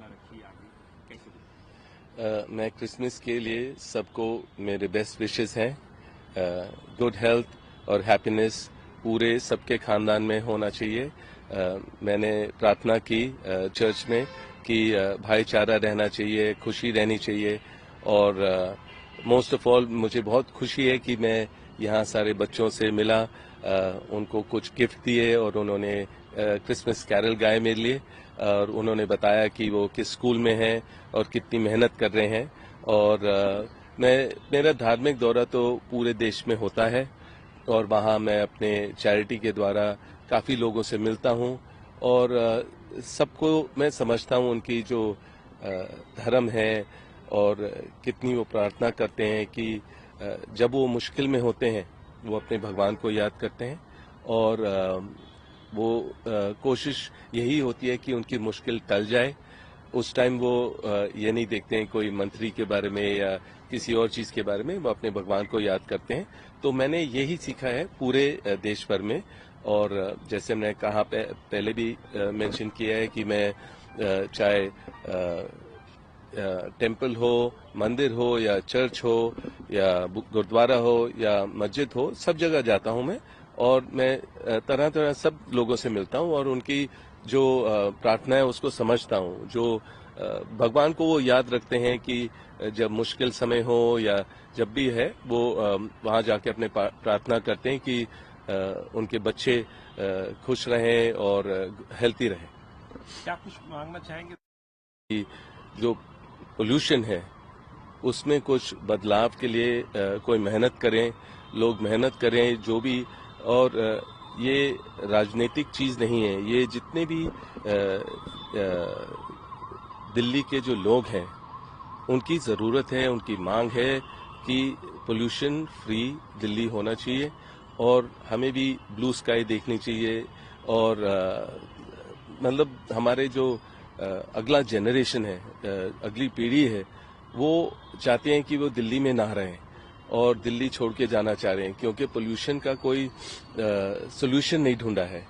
प्रार्थना रखी आगे कैसे? मैं क्रिसमस के लिए सबको मेरे बेस्ट विशेस हैं। गुड हेल्थ और हैप्पीनेस पूरे सबके खानदान में होना चाहिए। मैंने प्रार्थना की चर्च में कि भाईचारा रहना चाहिए, खुशी रहनी चाहिए और मोस्ट ऑफ ऑल मुझे बहुत खुशी है कि मैं यहाँ सारे बच्चों से मिला, उनको कुछ गिफ्ट दिए और उन्होंने क्रिसमस कैरल गाए मेरे लिए और उन्होंने बताया कि वो किस स्कूल में हैं और कितनी मेहनत कर रहे हैं। और मेरा धार्मिक दौरा तो पूरे देश में होता है और वहाँ मैं अपने चैरिटी के द्वारा काफ़ी लोगों से मिलता हूँ और सबको मैं समझता हूँ उनकी जो धर्म है और कितनी वो प्रार्थना करते हैं कि जब वो मुश्किल में होते हैं वो अपने भगवान को याद करते हैं और वो कोशिश यही होती है कि उनकी मुश्किल टल जाए। उस टाइम वो ये नहीं देखते हैं कोई मंत्री के बारे में या किसी और चीज़ के बारे में, वो अपने भगवान को याद करते हैं। तो मैंने यही सीखा है पूरे देश भर में और जैसे मैंने कहा पहले भी मेंशन किया है कि मैं चाहे टेंपल हो, मंदिर हो या चर्च हो या गुरुद्वारा हो या मस्जिद हो, सब जगह जाता हूं मैं और मैं तरह तरह सब लोगों से मिलता हूं और उनकी जो प्रार्थना है उसको समझता हूं। जो भगवान को वो याद रखते हैं कि जब मुश्किल समय हो या जब भी है वो वहां जाके अपने प्रार्थना करते हैं कि उनके बच्चे खुश रहें और हेल्थी रहें। क्या कुछ मांगना चाहेंगे? जो पोल्यूशन है उसमें कुछ बदलाव के लिए कोई मेहनत करें, लोग मेहनत करें जो भी। और ये राजनीतिक चीज नहीं है, ये जितने भी दिल्ली के जो लोग हैं उनकी जरूरत है, उनकी मांग है कि पोल्यूशन फ्री दिल्ली होना चाहिए और हमें भी ब्लू स्काई देखनी चाहिए और मतलब हमारे जो अगला जनरेशन है, अगली पीढ़ी है, वो चाहते हैं कि वो दिल्ली में ना रहें और दिल्ली छोड़ के जाना चाह रहे हैं क्योंकि पोल्यूशन का कोई सोल्यूशन नहीं ढूंढा है।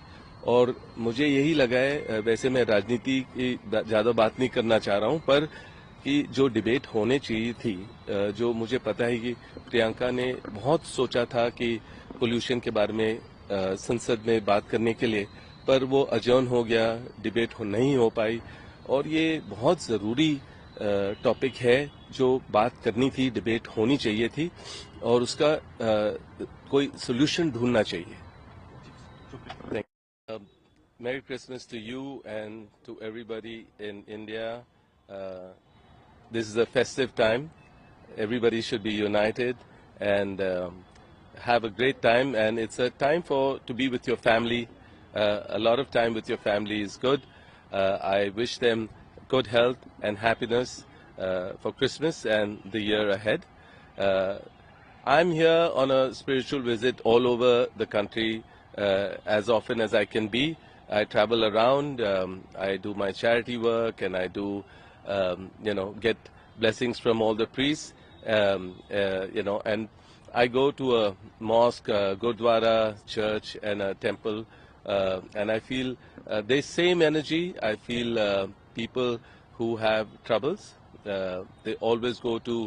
और मुझे यही लगा है, वैसे मैं राजनीति की ज्यादा बात नहीं करना चाह रहा हूं, पर कि जो डिबेट होने चाहिए थी, जो मुझे पता है कि प्रियंका ने बहुत सोचा था कि पोल्यूशन के बारे में संसद में बात करने के लिए, पर वो अजर्न हो गया, डिबेट नहीं हो पाई और ये बहुत जरूरी टॉपिक है जो बात करनी थी, डिबेट होनी चाहिए थी और उसका कोई सोल्यूशन ढूंढना चाहिए। Merry Christmas to you and to everybody in India. This is a festive time. Everybody should be united and have a great time, and it's a time to be with your family. A lot of time with your family is good. I wish them good health and happiness for Christmas and the year ahead. I'm here on a spiritual visit all over the country as often as I can be. I travel around, I do my charity work, and I do, get blessings from all the priests, and I go to a mosque, gurdwara, church, and a temple, and I feel the same energy. I feel people who have troubles, they always go to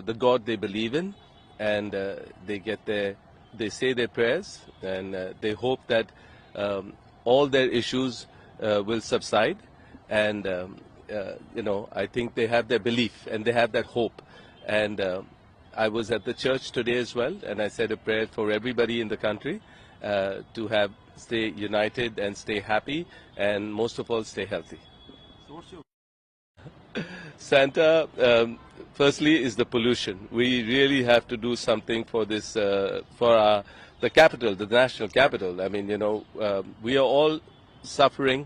the God they believe in, and they say their prayers, and they hope that all their issues will subside, and I think they have their belief and they have that hope. And I was at the church today as well, and I said a prayer for everybody in the country to stay united and stay happy, and most of all, stay healthy. So what's your Santa, firstly, is the pollution. We really have to do something for this, the capital, the national capital. I mean, we are all suffering.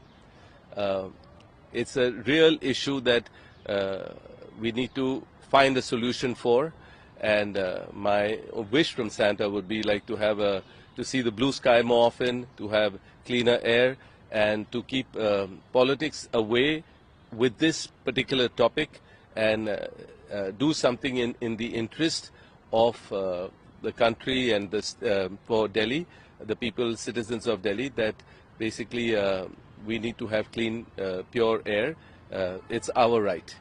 It's a real issue that we need to find a solution for. And my wish from Santa would be like to see the blue sky more often, to have cleaner air, and to keep politics away with this particular topic, and do something in the interest of the country and for Delhi, the people, citizens of Delhi, that basically we need to have clean, pure air, it's our right.